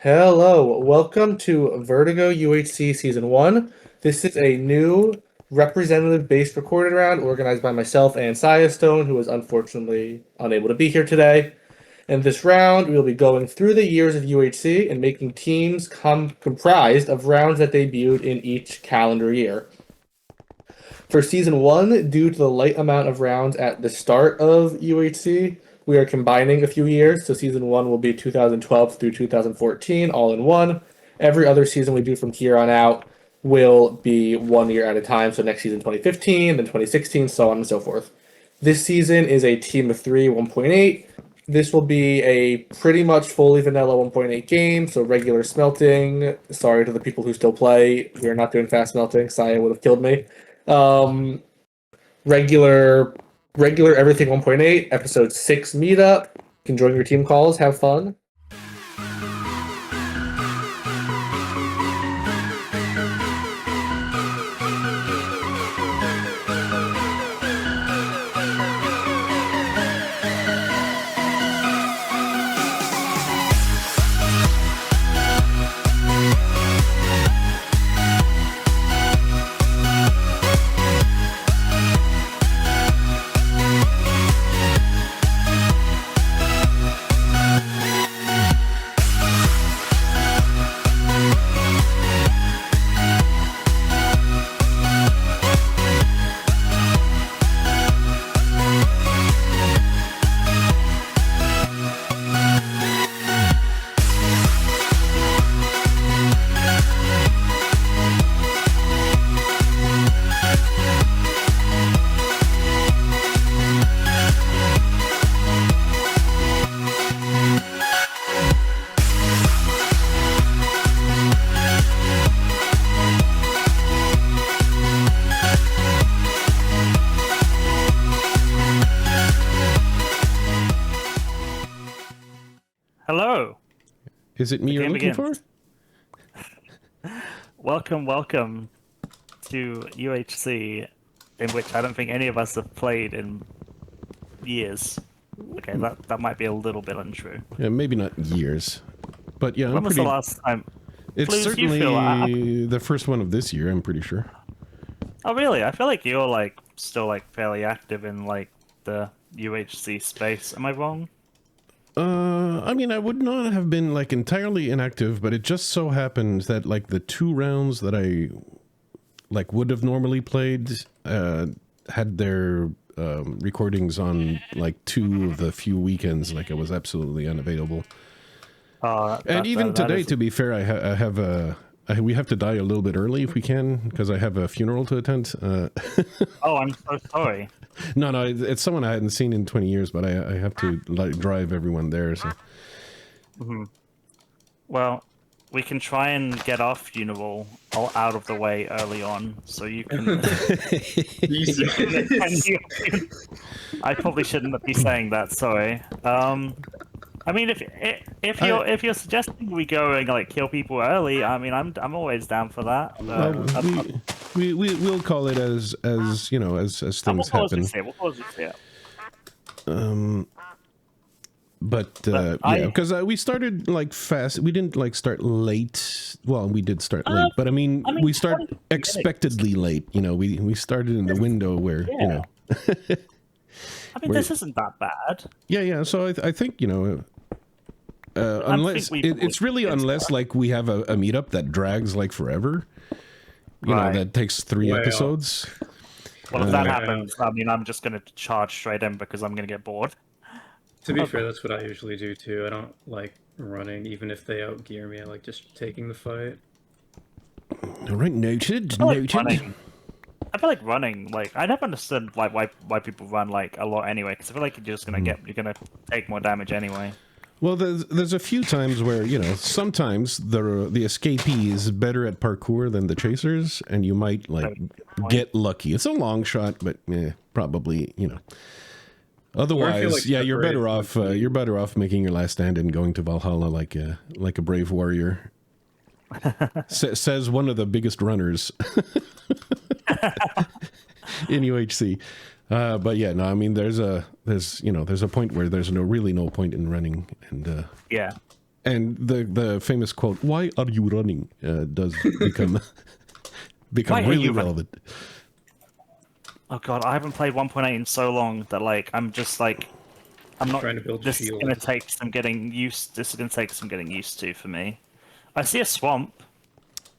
Hello, welcome to Vertigo UHC Season 1. This is a new representative-based recorded round organized by myself and Stone, who is unfortunately unable to be here today. In this round, we will be going through the years of UHC and making teams comprised of rounds that debuted in each calendar year. For Season 1, due to the light amount of rounds at the start of UHC, we are combining a few years, so Season 1 will be 2012 through 2014, all in one. Every other season we do from here on out will be 1 year at a time, so next season 2015, then 2016, so on and so forth. This season is a team of 3, 1.8. This will be a pretty much fully vanilla 1.8 game, so regular smelting. Sorry to the people who still play. We are not doing fast smelting. Saya would have killed me. Um, regular everything 1.8, episode 6 meetup. You can join your team calls, have fun. Hello. Is it me you're looking for? Welcome to UHC, in which I don't think any of us have played in years. Okay, that might be a little bit untrue. Yeah, maybe not years, but yeah. When was the last time? It's Blues, certainly the first one of this year. I'm pretty sure. Oh, really? I feel like you're still fairly active in the UHC space. Am I wrong? I mean, I would not have been entirely inactive, but it just so happened that the 2 rounds that I would have normally played had their recordings on 2 of the few weekends. I was absolutely unavailable. And even today, to be fair, we have to die a little bit early if we can, because I have a funeral to attend. Oh, I'm so sorry. No, it's someone I hadn't seen in 20 years, but I have to drive everyone there. So. Mm-hmm. Well, we can try and get our funeral all out of the way early on, so you can. I probably shouldn't be saying that. Sorry. I mean, if you're suggesting we go and kill people early, I mean, I'm always down for that. We'll call it as you know as things happen. We'll pause it here. But yeah, because we started fast. We didn't start late. Well, we did start late, but I mean we start expectedly late. We started in the window where I mean, this isn't that bad. Yeah. So I think unless it's really unless we have a meetup that drags forever. That takes 3 episodes. Well, if that happens, I mean, I'm just going to charge straight in because I'm going to get bored. To be fair, that's what I usually do too. I don't like running, even if they outgear me. I like just taking the fight. All right, noted. I feel like running. I never understood why people run a lot anyway. Because I feel like you're just you're gonna take more damage anyway. Well, there's a few times where sometimes the escapee is better at parkour than the chasers, and you might get lucky. It's a long shot, but probably Otherwise, you're better off. You're better off making your last stand and going to Valhalla like a brave warrior. Says one of the biggest runners in UHC. But yeah, no, I mean, there's a point where there's really no point in running, and yeah, And the famous quote, "Why are you running?" Does become Why are really you running? relevant. Oh god, I haven't played 1.8 in so long that like I'm just like I'm not Trying to build this is shields. gonna take some getting used. This is gonna take some getting used to for me. I see a swamp.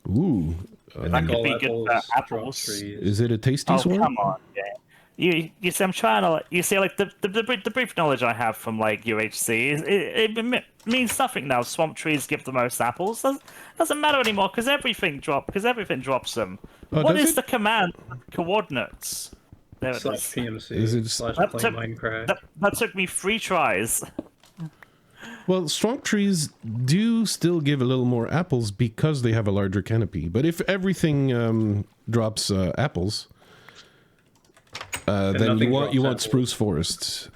Ooh, That think could all be good for apples drop apples. trees. is it a tasty Oh swamp? come on, yeah. You see, I'm trying to you see like the brief knowledge I have from like UHC is it means nothing now. Swamp trees give the most apples. Doesn't matter anymore because everything drops them. Oh, What does is it? the command coordinates? There it Slash is. PMC Is it- slash That play took- Minecraft. That took me 3 tries. Well, swamp trees do still give a little more apples because they have a larger canopy. But if everything drops apples, then nothing you drops want apples. spruce forests.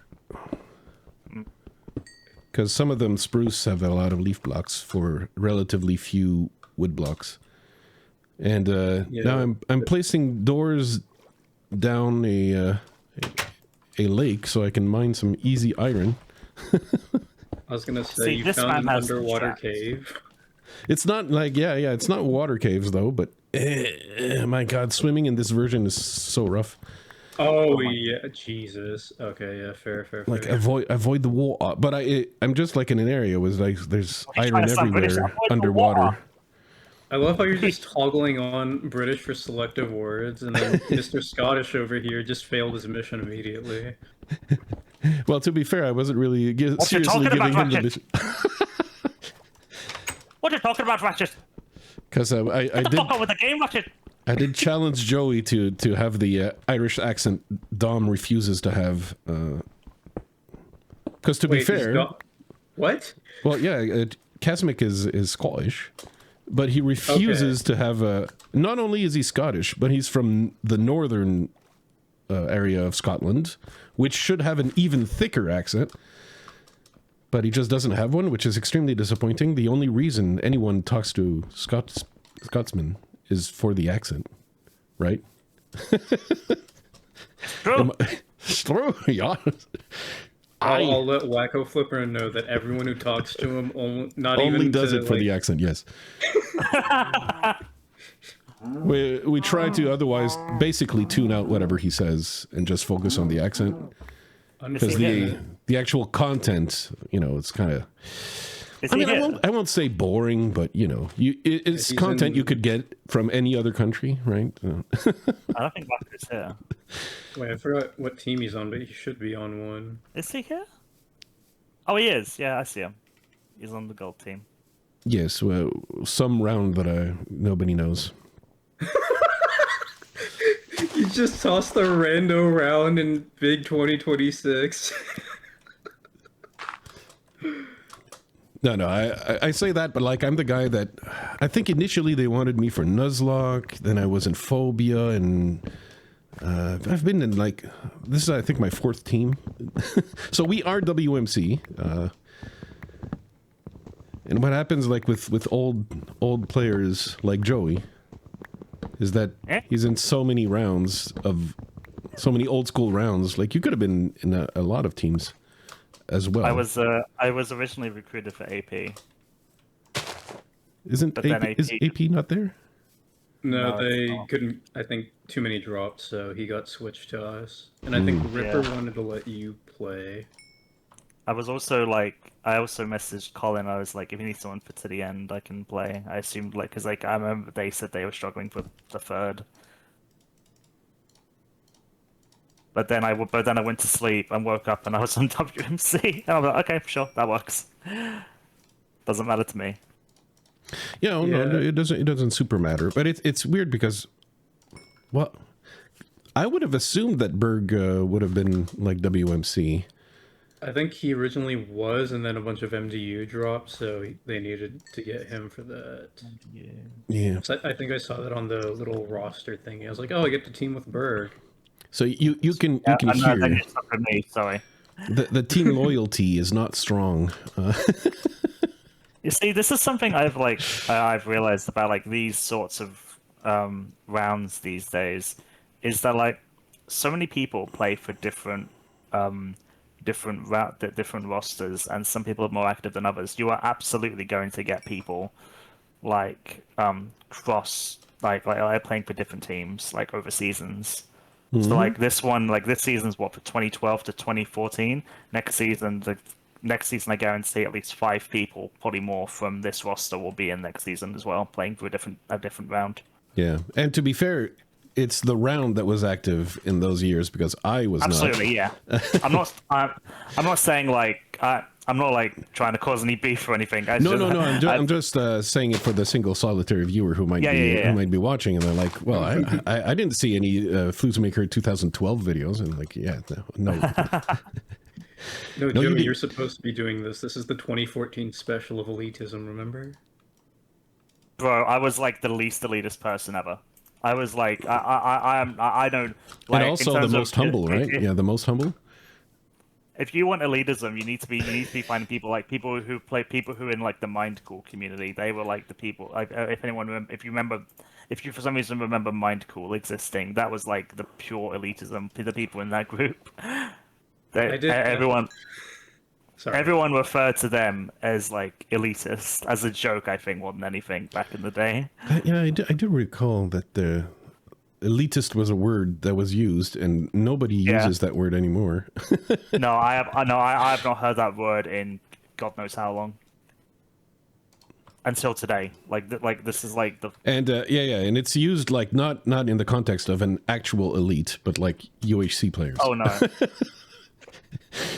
Because some of them spruce have a lot of leaf blocks for relatively few wood blocks. And now I'm placing doors down a lake so I can mine some easy iron. I was gonna say See, you this found man an has some underwater traps. cave. It's not like it's not water caves though, but my god, swimming in this version is so rough. Oh yeah, Jesus. Okay, yeah, fair. Like avoid the water, but I'm just like in an area with like there's He's trying iron to sound British, everywhere avoid the underwater. water. I love how you're just toggling on British for selective words, and then Mr. Scottish over here just failed his mission immediately. Well, to be fair, I wasn't really What you seriously talking giving about, him the Ratchet? mission What are you talking about, Ratchet? because Get the fuck out with the game, Ratchet. I did challenge Joey to have the Irish accent Dom refuses to have. Because to be Wait, fair, what? well, yeah, Kazmik is Scottish, but he refuses to have a. Not only is he Scottish, but he's from the northern area of Scotland, which should have an even thicker accent. But he just doesn't have one, which is extremely disappointing. The only reason anyone talks to Scotsmen is for the accent, right? True. It's true, yeah. I'll let Wacko Flipper know that everyone who talks to him not Only even does to, it for the accent, yes. We try to otherwise basically tune out whatever he says and just focus on the accent. Because the actual content, it's kind of. Is I he mean, here? I won't say boring, but it's He's content in- you could get from any other country, right? I don't think Ratchet's here. Wait, I forgot what team he's on, but he should be on one. Is he here? Oh, he is. Yeah, I see him. He's on the gold team. Yes, well, some round that nobody knows. You just tossed the rando round in Big 2026. No, I say that, but like I'm the guy that I think initially they wanted me for Nuzlocke, then I was in Phobia, and I've been in like this is I think my 4th team. So we are WMC, and what happens like with old players like Joey is that he's in so many rounds of so many old school rounds. Like you could have been in a lot of teams as well. I was originally recruited for AP. Isn't but then AP, is AP AP not there? No, No, they it's not. couldn't. I think too many dropped, so he got switched to us. And I think Ripper Yeah. wanted to let you play. I also messaged Colin. I was like, if you need someone to the end, I can play. I assumed because I remember they said they were struggling for the 3rd. But then I went to sleep and woke up and I was on WMC. And I was like, okay, sure, that works. Doesn't matter to me. Yeah, no, it doesn't super matter. But it's weird because, well, I would have assumed that Berg would have been like WMC. I think he originally was, and then a bunch of MDU dropped, so they needed to get him for that. Yeah. So I think I saw that on the little roster thing. I was like, oh, I get to team with Berg. So you can Then hear you stuck with me. Sorry. the team loyalty is not strong. You see, this is something I've realized about like these sorts of rounds these days, is that like so many people play for different different rosters, and some people are more active than others. You are absolutely going to get people like playing for different teams like over seasons. So like this season's what, for 2012 to 2014. Next season, I guarantee at least 5 people, probably more, from this roster will be in next season as well, playing for a different round. Yeah, and to be fair, it's the round that was active in those years because I was Absolutely, not. yeah. I'm not saying like I'm not like trying to cause any beef or anything. No. I'm just saying it for the single solitary viewer who might who might be watching, and they're like, "Well, I didn't see any Flusemaker 2012 videos," and like, yeah, no. No, Joey, you're supposed to be doing this. This is the 2014 special of elitism. Remember? Bro, I was like the least elitist person ever. I was like, I don't. Like, and also the most humble, right? Yeah, the most humble. If you want elitism, you need to be finding people who in like the Mind Cool community. They were like the people. Like, if you for some reason remember Mind Cool existing, that was like the pure elitism. The people in that group. Everyone referred to them as like elitist, as a joke, I think, more than anything back in the day. Yeah, I do recall that the elitist was a word that was used, and nobody uses that word anymore. No, I have not heard that word in God knows how long. Until today, like this is like the and and it's used like not in the context of an actual elite, but like UHC players. Oh no.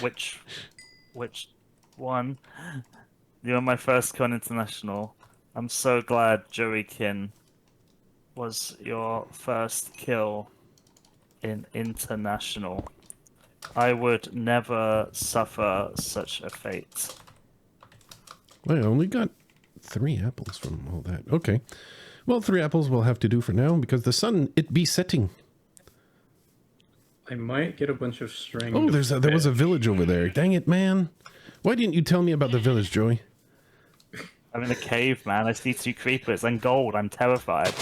Which one? You're my first con international. I'm so glad Joey Kin was your first kill in international. I would never suffer such a fate. Well, I only got 3 apples from all that. Okay. Well, 3 apples will have to do for now because the sun, it be setting. I might get a bunch of string. Oh, there was a village over there. Dang it, man. Why didn't you tell me about the village, Joey? I'm in a cave, man. I see 2 creepers and gold. I'm terrified.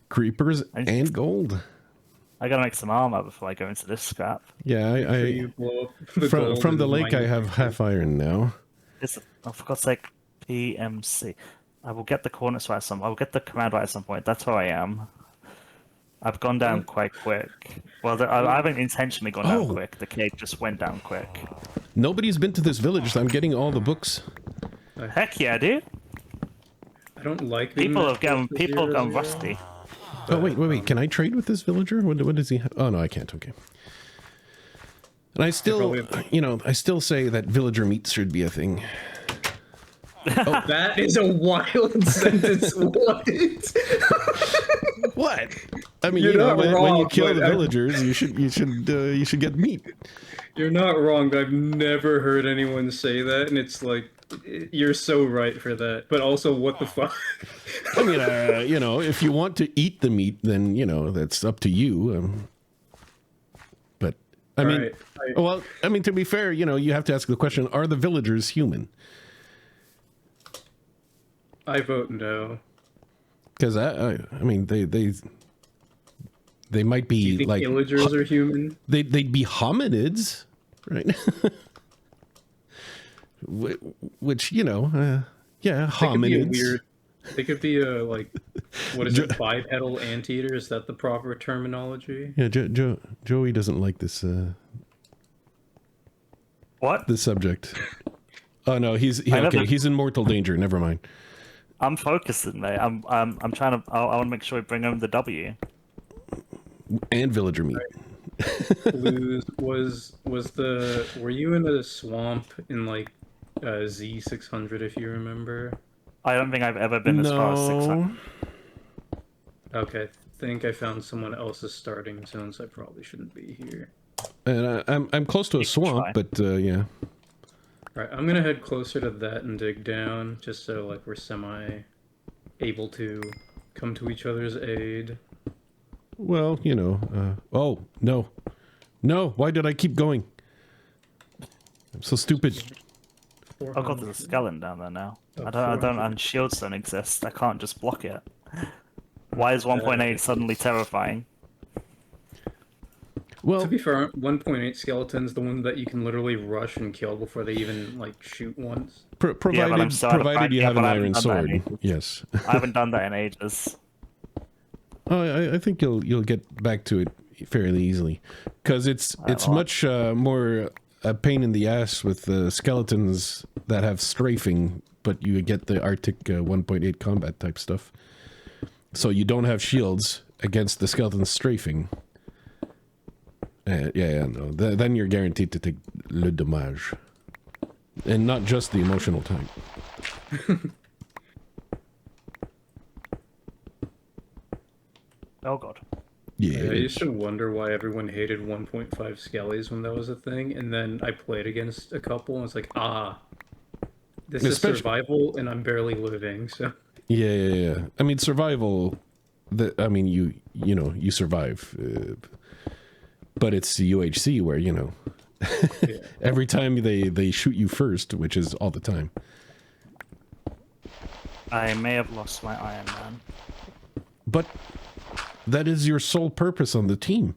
Creepers and gold. I gotta make some armor before I go into this scrap. Yeah, from the lake I have half iron now. Oh, for God's sake, PMC. I will get the coordinates right I will get the command right at some point. That's where I am. I've gone down quite quick. Well, I haven't intentionally gone down quick. The cave just went down quick. Nobody's been to this village, so I'm getting all the books. Heck yeah, dude. I don't like people have gone rusty. Oh wait! Can I trade with this villager? What does he have? Oh no, I can't. Okay. And I still, I still say that villager meat should be a thing. Oh, that is a wild sentence. What? I mean, when you kill the villagers, you should get meat. You're not wrong. I've never heard anyone say that, and it's like, you're so right for that. But also, what the fuck? I mean, if you want to eat the meat, then that's up to you. But I mean, to be fair, you have to ask the question: are the villagers human? I vote no. Because I mean, they might be. Do you think like villagers are human. They'd be hominids, right? Which hominids. They could be like, what is it? Bipedal anteater? Is that the proper terminology? Yeah, Joey doesn't like this. What? This subject. Oh no, he's in mortal danger. Never mind. I'm focusing, mate. I'm trying to. I want to make sure we bring home the W. And villager meat. Right. Were you in a swamp in like Z600 if you remember? I don't think I've ever been as far as 600. Okay, I think I found someone else's starting zone, so I probably shouldn't be here. And I'm close to a swamp, but yeah. All right, I'm gonna head closer to that and dig down, just so like we're semi able to come to each other's aid. Well, oh no, why did I keep going? I'm so stupid. Oh god, there's a skeleton down there now. And shields don't exist. I can't just block it. Why is 1.8 suddenly terrifying? Well, To be fair, 1.8 skeleton's the one that you can literally rush and kill before they even like shoot once. provided sorry, provided you have an but I haven't iron done that in sword. ages. Yes. I haven't done that in ages. I think you'll get back to it fairly easily, because it's well, much more a pain in the ass with the skeletons that have strafing, but you get the Arctic 1.8 combat type stuff. So you don't have shields against the skeleton strafing. No. Then you're guaranteed to take le dommage, and not just the emotional type. Oh god. Yeah, I used to wonder why everyone hated 1.5 skellies when that was a thing, and then I played against a couple, and it's like, this is survival, and I'm barely living, so... Yeah. I mean, survival... you survive. But it's the UHC where, Yeah. every time they shoot you first, which is all the time. I may have lost my Iron Man. But that is your sole purpose on the team.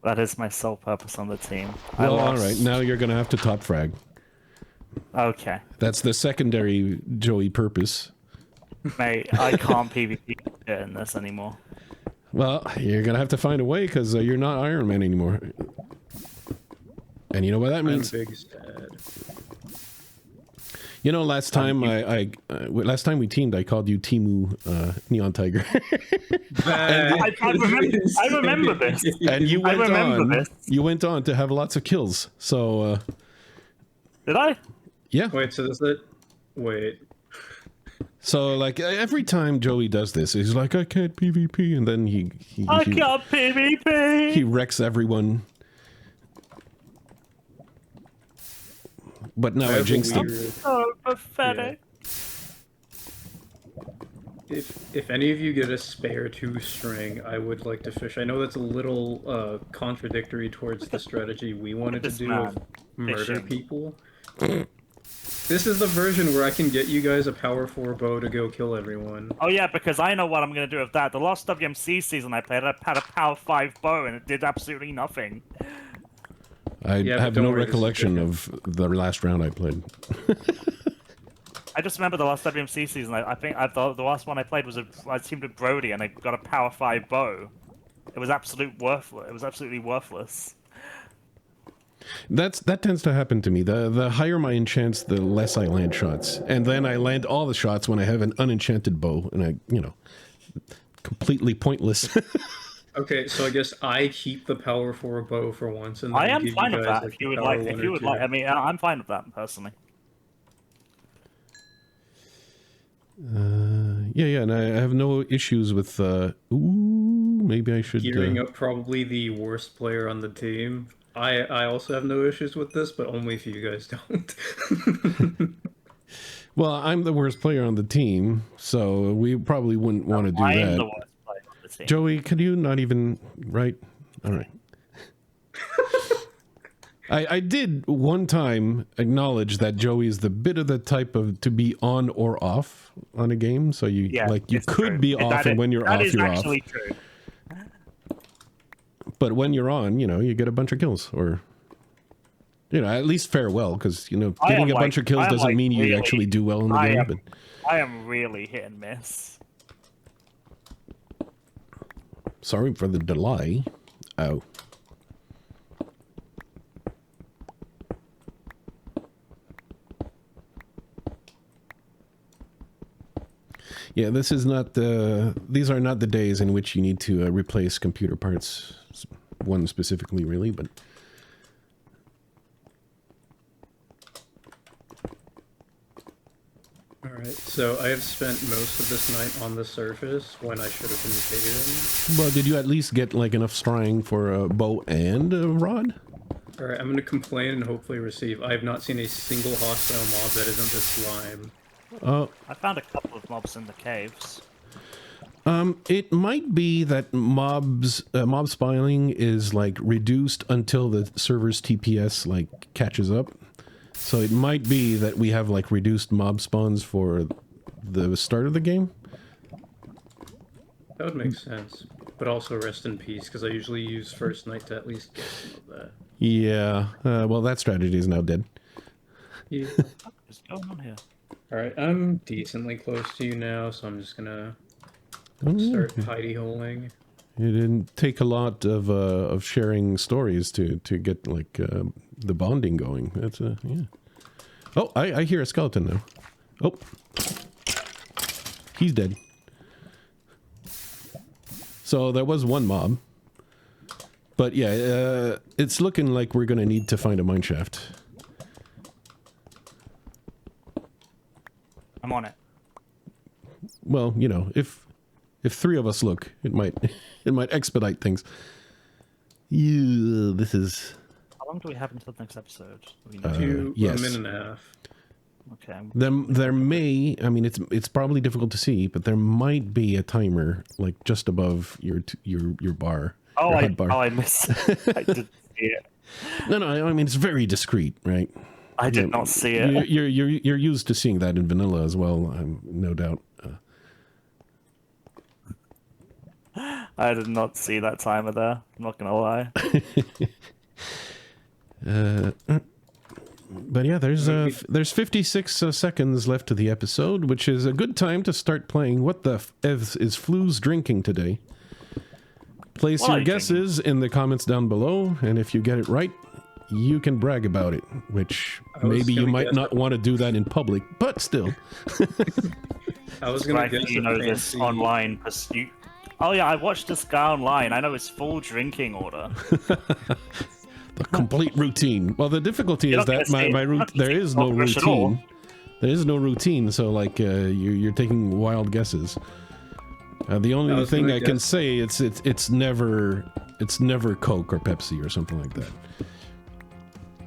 That is my sole purpose on the team. Well, all right. Now you're going to have to top frag. Okay. That's the secondary Joey purpose. Mate, I can't PvP in this anymore. Well, you're going to have to find a way, because you're not Iron Man anymore. And you know what that means? I'm big sad. You know, last time last time we teamed, I called you Timu Neon Tiger. I remember this. And you went this. You went on to have lots of kills. So Did I? yeah. Wait, so is it... Wait. So like every time Joey does this, he's like, I can't PvP, and then he can't PvP. he wrecks everyone. But now I jinxed him. So pathetic. Yeah. If any of you get a spare 2 string, I would like to fish. I know that's a little contradictory towards the strategy we wanted to do of murder fishing. people. This is the version where I can get you guys a power 4 bow to go kill everyone. Oh yeah, because I know what I'm going to do with that. The last WMC season I played, I had a power 5 bow and it did absolutely nothing. I Yeah, but have don't no worry, this is recollection different. of the last round I played. I just remember the last WMC season. I think the last one I played was I teamed with Brody and I got a power 5 bow. It was absolutely worthless. That tends to happen to me. The higher my enchants, the less I land shots, and then I land all the shots when I have an unenchanted bow, and I completely pointless. Okay, so I guess I keep the power 4 bow for once, and then I am give fine you with guys, that. like, If you the would power like, 1 or 2. I mean, I'm fine with that personally. Yeah, and I have no issues with. Maybe I should. Gearing up probably the worst player on the team. I also have no issues with this, but only if you guys don't. Well, I'm the worst player on the team, so we probably wouldn't want to do I am that. the worst player on the team. Joey, could you not even right? All right. I did one time acknowledge that Joey is the bit of the type of to be on or off on a game. So you it's could true. be off, and when you're off, you're off. That is actually true. But when you're on, you get a bunch of kills, or at least fare well, because getting a bunch of kills doesn't mean you actually do well in the game. But I am really hit and miss. sorry for the delay. Oh. Yeah, this is not the. These are not the days in which you need to replace computer parts. One specifically, really, but. Alright, so I have spent most of this night on the surface when I should have been caving. Well, did you at least get like enough string for a bow and a rod? Alright, I'm gonna complain and hopefully receive. I have not seen a single hostile mob that isn't this slime. I found a couple of mobs in the caves. It might be that mob spawning is like reduced until the server's TPS like catches up. So it might be that we have like reduced mob spawns for the start of the game. That would make sense. but also rest in peace, because I usually use first night to at least get some of that. Yeah. Well, that strategy is now dead. Yeah. What's going on here? Alright, I'm decently close to you now, so I'm just gonna start hidey-holing. It didn't take a lot of sharing stories to get like the bonding going. That's yeah. Oh, I hear a skeleton now. Oh, he's dead. So there was one mob, but yeah, it's looking like we're gonna need to find a mine shaft. I'm on it. Well, you know, if three of us look, it might expedite things. Yeah, this is. How long do we have until the next episode? Do we know? Yes. A minute and a half. Okay. There may, I mean, it's probably difficult to see, but there might be a timer like just above your bar. Oh, your HUD bar. I missed. I didn't see it. No, I mean it's very discreet, right? I did not see it. You're used to seeing that in vanilla as well, no doubt. I did not see that timer there. I'm not gonna lie. But yeah, there's 56 seconds left to the episode, which is a good time to start playing. What the f is Flu's drinking today? Place What are your you guesses in the comments down below, and if you get it right, you can brag about it, which maybe you might not want to do that in public, but still. I was gonna Like, guess you a know, this fancy... online pursuit. Oh yeah, I watched this guy online. I know his full drinking order. The complete routine. Well, the difficulty You're is not that gonna see my it. route there is no Not rush at all. routine. There is no routine, so like you're taking wild guesses. The only thing I can say it's never Coke or Pepsi or something like that.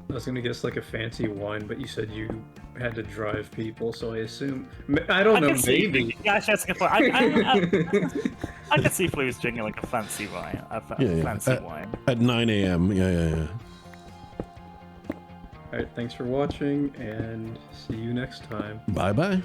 I was gonna guess like a fancy wine, but you said you had to drive people, so I assume... I don't know, maybe. Yeah, actually, that's a good point. I can see Flu's drinking like a fancy wine. Fancy wine. At 9 a.m. Yeah. Alright, thanks for watching, and see you next time. Bye-bye.